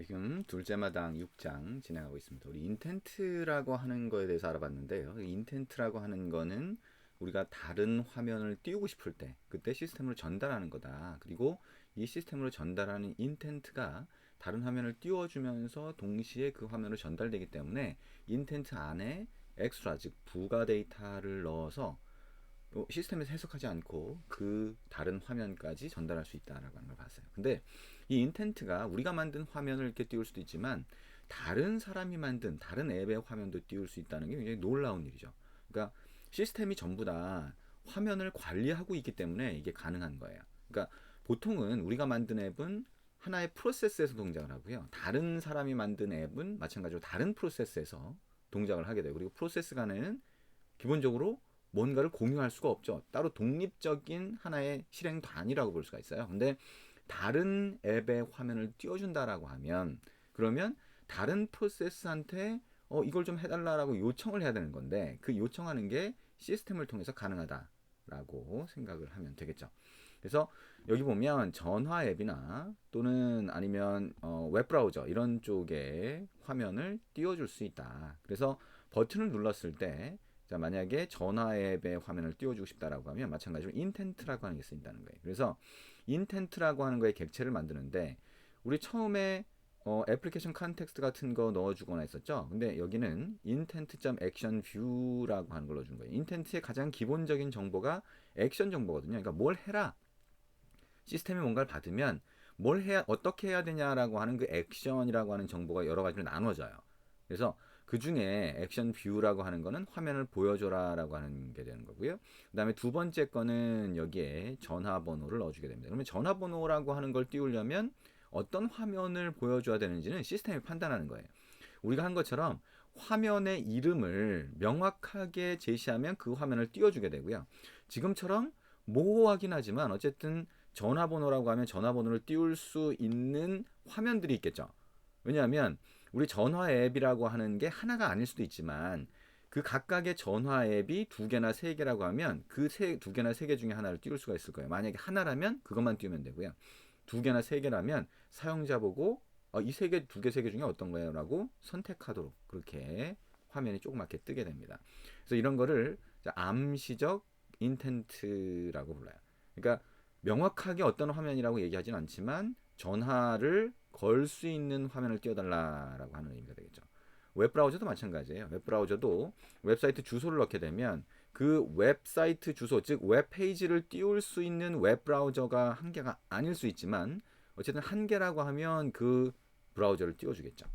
지금 둘째 마당 6장 진행하고 있습니다. 우리 인텐트라고 하는 거에 대해서 알아봤는데요. 인텐트라고 하는 거는 우리가 다른 화면을 띄우고 싶을 때 그때 시스템으로 전달하는 거다. 그리고 이 시스템으로 전달하는 인텐트가 다른 화면을 띄워주면서 동시에 그 화면으로 전달되기 때문에 인텐트 안에 엑스트라 즉 부가 데이터를 넣어서 시스템에서 해석하지 않고 그 다른 화면까지 전달할 수 있다라고 하는 걸 봤어요. 근데 이 인텐트가 우리가 만든 화면을 이렇게 띄울 수도 있지만 다른 사람이 만든 다른 앱의 화면도 띄울 수 있다는 게 굉장히 놀라운 일이죠. 그러니까 시스템이 전부 다 화면을 관리하고 있기 때문에 이게 가능한 거예요. 그러니까 보통은 우리가 만든 앱은 하나의 프로세스에서 동작을 하고요. 다른 사람이 만든 앱은 마찬가지로 다른 프로세스에서 동작을 하게 돼요. 그리고 프로세스 간에는 기본적으로 뭔가를 공유할 수가 없죠. 따로 독립적인 하나의 실행단이라고 볼 수가 있어요. 근데 다른 앱의 화면을 띄워준다라고 하면 그러면 다른 프로세스한테 이걸 좀 해달라라고 요청을 해야 되는 건데 그 요청하는 게 시스템을 통해서 가능하다라고 생각을 하면 되겠죠. 그래서 여기 보면 전화 앱이나 또는 아니면 웹브라우저 이런 쪽에 화면을 띄워줄 수 있다. 그래서 버튼을 눌렀을 때 자, 만약에 전화 앱의 화면을 띄워주고 싶다라고 하면 마찬가지로 인텐트라고 하는 게 쓰인다는 거예요. 그래서 인텐트라고 하는 거에 객체를 만드는데 우리 처음에 애플리케이션 컨텍스트 같은 거 넣어주거나 했었죠. 근데 여기는 intent.actionview라고 하는 걸 넣어준 거예요. 인텐트의 가장 기본적인 정보가 액션 정보거든요. 그러니까 뭘 해라. 시스템이 뭔가를 받으면 뭘 해야 어떻게 해야 되냐라고 하는 그 액션이라고 하는 정보가 여러 가지로 나눠져요. 그래서 그 중에 액션 뷰라고 하는 거는 화면을 보여줘라라고 하는 게 되는 거고요. 그다음에 두 번째 거는 여기에 전화번호를 넣어주게 됩니다. 그러면 전화번호라고 하는 걸 띄우려면 어떤 화면을 보여줘야 되는지는 시스템이 판단하는 거예요. 우리가 한 것처럼 화면의 이름을 명확하게 제시하면 그 화면을 띄워주게 되고요. 지금처럼 모호하긴 하지만 어쨌든 전화번호라고 하면 전화번호를 띄울 수 있는 화면들이 있겠죠. 왜냐하면 우리 전화 앱이라고 하는 게 하나가 아닐 수도 있지만 그 각각의 전화 앱이 두 개나 세 개라고 하면 그 두 개나 세 개 중에 하나를 띄울 수가 있을 거예요. 만약에 하나라면 그것만 띄우면 되고요. 두 개나 세 개라면 사용자 보고 이 세 개, 두 개, 세 개 중에 어떤 거예요? 라고 선택하도록 그렇게 화면이 조그맣게 뜨게 됩니다. 그래서 이런 거를 암시적 인텐트라고 불러요. 그러니까 명확하게 어떤 화면이라고 얘기하진 않지만 전화를 걸 수 있는 화면을 띄워달라라고 하는 의미가 되겠죠. 웹브라우저도 마찬가지예요. 웹브라우저도 웹사이트 주소를 넣게 되면 그 웹사이트 주소, 즉 웹페이지를 띄울 수 있는 웹브라우저가 한 개가 아닐 수 있지만 어쨌든 한 개라고 하면 그 브라우저를 띄워주겠죠.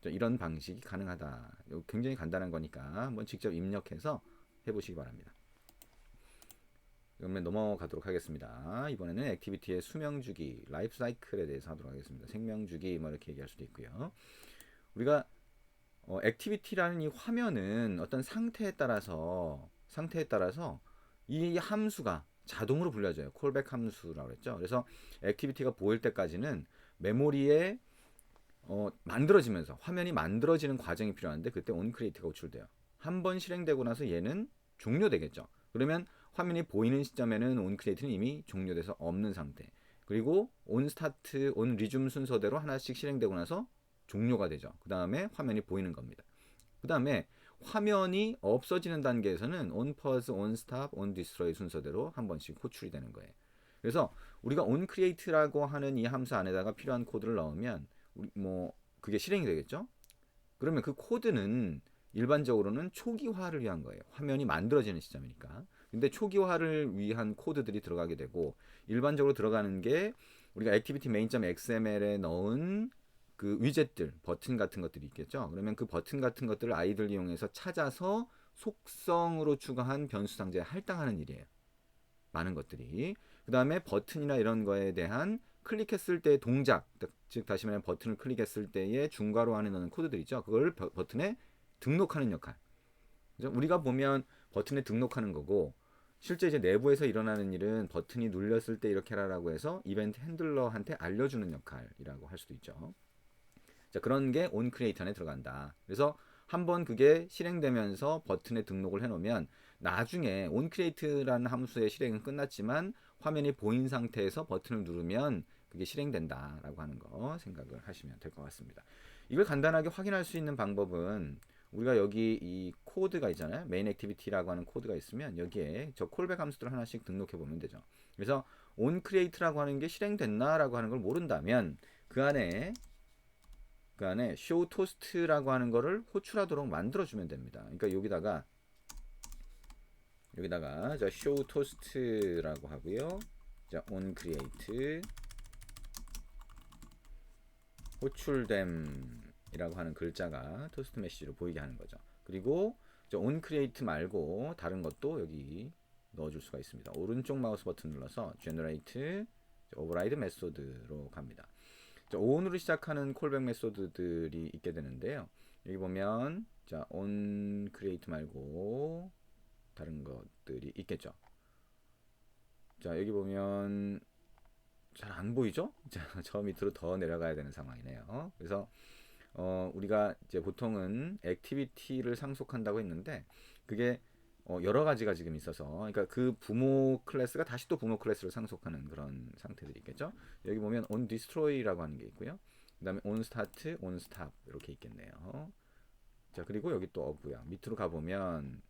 이런 방식이 가능하다. 굉장히 간단한 거니까 한번 직접 입력해서 해보시기 바랍니다. 그러면 넘어가도록 하겠습니다. 이번에는 액티비티의 수명주기, 라이프 사이클에 대해서 하도록 하겠습니다. 생명주기 뭐 이렇게 얘기할 수도 있고요. 우리가 액티비티라는 이 화면은 어떤 상태에 따라서 이 함수가 자동으로 불려져요. 콜백 함수라고 했죠. 그래서 액티비티가 보일 때까지는 메모리에 만들어지면서 화면이 만들어지는 과정이 필요한데 그때 onCreate가 호출돼요. 한번 실행되고 나서 얘는 종료되겠죠. 그러면 화면이 보이는 시점에는 onCreate는 이미 종료돼서 없는 상태. 그리고 onStart, onResume 순서대로 하나씩 실행되고 나서 종료가 되죠. 그 다음에 화면이 보이는 겁니다. 그 다음에 화면이 없어지는 단계에서는 onPause, onStop, onDestroy 순서대로 한 번씩 호출이 되는 거예요. 그래서 우리가 onCreate라고 하는 이 함수 안에다가 필요한 코드를 넣으면 그게 실행이 되겠죠. 그러면 그 코드는 일반적으로는 초기화를 위한 거예요. 화면이 만들어지는 시점이니까. 근데 초기화를 위한 코드들이 들어가게 되고 일반적으로 들어가는 게 우리가 activity main.xml에 넣은 그 위젯들, 버튼 같은 것들이 있겠죠. 그러면 그 버튼 같은 것들을 아이들 이용해서 찾아서 속성으로 추가한 변수 상자에 할당하는 일이에요. 많은 것들이. 그 다음에 버튼이나 이런 거에 대한 클릭했을 때 동작, 즉 다시 말하면 버튼을 클릭했을 때의 중괄호 안에 넣는 코드들 있죠. 그걸 버튼에 등록하는 역할. 그죠? 우리가 보면 버튼에 등록하는 거고 실제 이제 내부에서 일어나는 일은 버튼이 눌렸을 때 이렇게 하라고 해서 이벤트 핸들러한테 알려주는 역할이라고 할 수도 있죠. 자, 그런 게 onCreate 안에 들어간다. 그래서 한번 그게 실행되면서 버튼에 등록을 해놓으면 나중에 onCreate라는 함수의 실행은 끝났지만 화면이 보인 상태에서 버튼을 누르면 그게 실행된다라고 하는 거 생각을 하시면 될 것 같습니다. 이걸 간단하게 확인할 수 있는 방법은 우리가 여기 이 코드가 있잖아요. 메인 액티비티라고 하는 코드가 있으면 여기에 저 콜백 함수들을 하나씩 등록해 보면 되죠. 그래서 on create라고 하는 게 실행됐나라고 하는 걸 모른다면 그 안에 show toast라고 하는 거를 호출하도록 만들어 주면 됩니다. 그러니까 여기다가 자 show toast라고 하고요. 자 on create 호출됨이라고 하는 글자가 토스트 메시지로 보이게 하는 거죠. 그리고 on create 말고 다른 것도 여기 넣어줄 수가 있습니다. 오른쪽 마우스 버튼 눌러서 generate override method로 갑니다. on으로 시작하는 콜백 메소드들이 있게 되는데요. 여기 보면 자 on create 말고 다른 것들이 있겠죠. 자 여기 보면 잘 안 보이죠? 자, 저 밑으로 더 내려가야 되는 상황이네요. 그래서 우리가 이제 보통은 액티비티를 상속한다고 했는데 그게 여러 가지가 지금 있어서 그러니까 그 부모 클래스가 다시 또 부모 클래스를 상속하는 그런 상태들이 있겠죠. 여기 보면 on destroy라고 하는 게 있고요. 그 다음에 on start, on stop 이렇게 있겠네요. 자 그리고 여기 또 없고요. 밑으로 가보면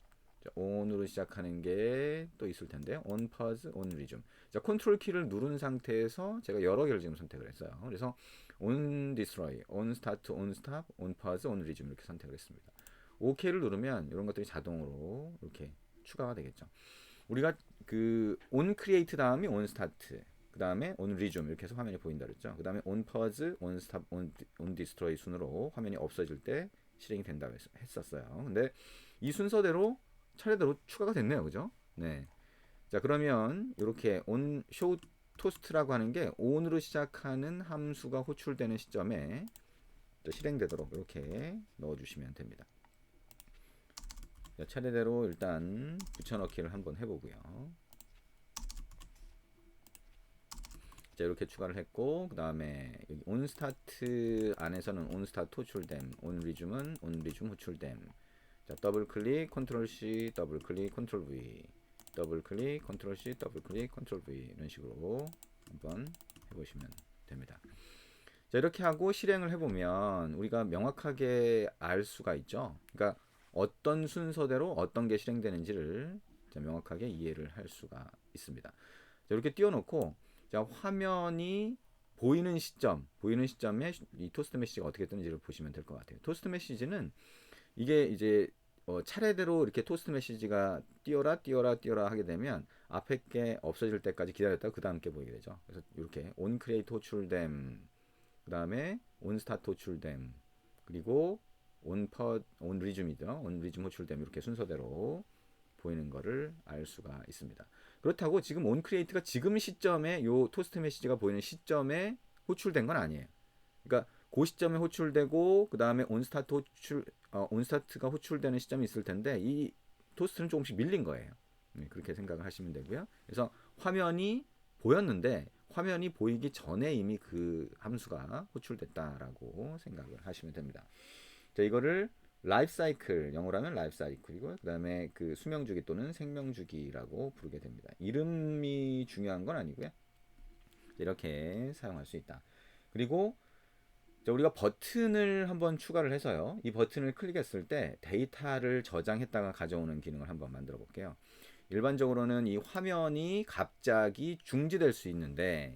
on으로 시작하는 게 또 있을 텐데요. on pause, on resume. 자, 컨트롤 키를 누른 상태에서 제가 여러 개를 지금 선택을 했어요. 그래서 on destroy, on start, on stop, on pause, on resume 이렇게 선택을 했습니다. OK를 누르면 이런 것들이 자동으로 이렇게 추가가 되겠죠. 우리가 그 on create 다음에 on start, 그 다음에 on resume 이렇게 해서 화면이 보인다 그랬죠. 그 다음에 on pause, on stop, on destroy 순으로 화면이 없어질 때 실행이 된다고 했었어요. 근데 이 순서대로 차례대로 추가가 됐네요. 그죠? 네. 자, 그러면 이렇게 on show toast라고 하는 게 on으로 시작하는 함수가 호출되는 시점에 실행되도록 이렇게 넣어 주시면 됩니다. 자, 차례대로 일단 붙여넣기를 한번 해보고요. 자, 이렇게 추가를 했고 그 다음에 여기 on start 안에서는 on start 호출됨, on resume은 on resume 호출됨. 자, 더블 클릭, 컨트롤 C, 더블 클릭, 컨트롤 V, 더블 클릭, 컨트롤 C, 더블 클릭, 컨트롤 V 이런 식으로 한번 해보시면 됩니다. 자, 이렇게 하고 실행을 해보면 우리가 명확하게 알 수가 있죠. 그러니까 어떤 순서대로 어떤 게 실행되는지를 명확하게 이해를 할 수가 있습니다. 자, 이렇게 띄워놓고 자, 화면이 보이는 시점에 이 토스트 메시지가 어떻게 뜨는지를 보시면 될 것 같아요. 토스트 메시지는 이게 이제 차례대로 이렇게 토스트 메시지가 띄어라 하게 되면 앞에 게 없어질 때까지 기다렸다가 그 다음 게 보이게 되죠. 그래서 이렇게 on create 호출됨, 그 다음에 on start 호출됨, 그리고 on resume이죠. on resume 호출됨 이렇게 순서대로 보이는 거를 알 수가 있습니다. 그렇다고 지금 on create가 지금 시점에 요 토스트 메시지가 보이는 시점에 호출된 건 아니에요. 그러니까 그 시점에 호출되고 그 다음에 온스타트가 호출되는 시점이 있을 텐데 이 토스트는 조금씩 밀린 거예요. 네, 그렇게 생각을 하시면 되고요. 그래서 화면이 보였는데 화면이 보이기 전에 이미 그 함수가 호출됐다라고 생각을 하시면 됩니다. 자, 이거를 라이프 사이클, 영어로 하면 라이프 사이클이고 그 다음에 그 수명주기 또는 생명주기라고 부르게 됩니다. 이름이 중요한 건 아니고요. 이렇게 사용할 수 있다. 그리고 우리가 버튼을 한번 추가를 해서요. 이 버튼을 클릭했을 때 데이터를 저장했다가 가져오는 기능을 한번 만들어 볼게요. 일반적으로는 이 화면이 갑자기 중지될 수 있는데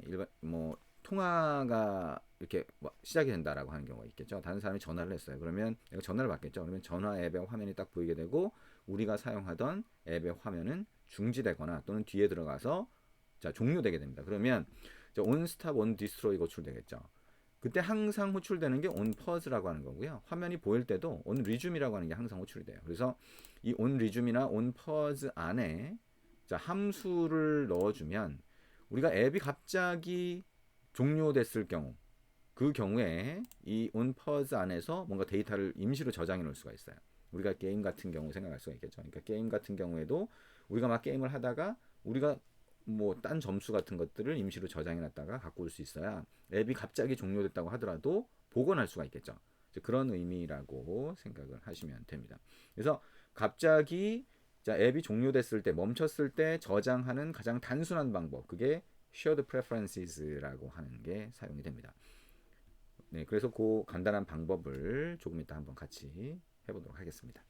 통화가 이렇게 시작이 된다라고 하는 경우가 있겠죠. 다른 사람이 전화를 했어요. 그러면 내가 전화를 받겠죠. 그러면 전화 앱의 화면이 딱 보이게 되고 우리가 사용하던 앱의 화면은 중지되거나 또는 뒤에 들어가서 자, 종료되게 됩니다. 그러면 on stop, on destroy 호출되겠죠. 그때 항상 호출되는 게 on pause라고 하는 거고요. 화면이 보일 때도 on resume이라고 하는 게 항상 호출이 돼요. 그래서 이 on resume이나 on pause 안에 자, 함수를 넣어주면 우리가 앱이 갑자기 종료됐을 경우 그 경우에 이 on pause 안에서 뭔가 데이터를 임시로 저장해 놓을 수가 있어요. 우리가 게임 같은 경우 생각할 수가 있겠죠. 그러니까 게임 같은 경우에도 우리가 막 게임을 하다가 우리가 딴 점수 같은 것들을 임시로 저장해 놨다가 갖고 올 수 있어야 앱이 갑자기 종료됐다고 하더라도 복원할 수가 있겠죠. 그런 의미라고 생각을 하시면 됩니다. 그래서 갑자기 자, 앱이 종료됐을 때 멈췄을 때 저장하는 가장 단순한 방법 그게 shared preferences라고 하는 게 사용이 됩니다. 네, 그래서 그 간단한 방법을 조금 이따 한번 같이 해보도록 하겠습니다.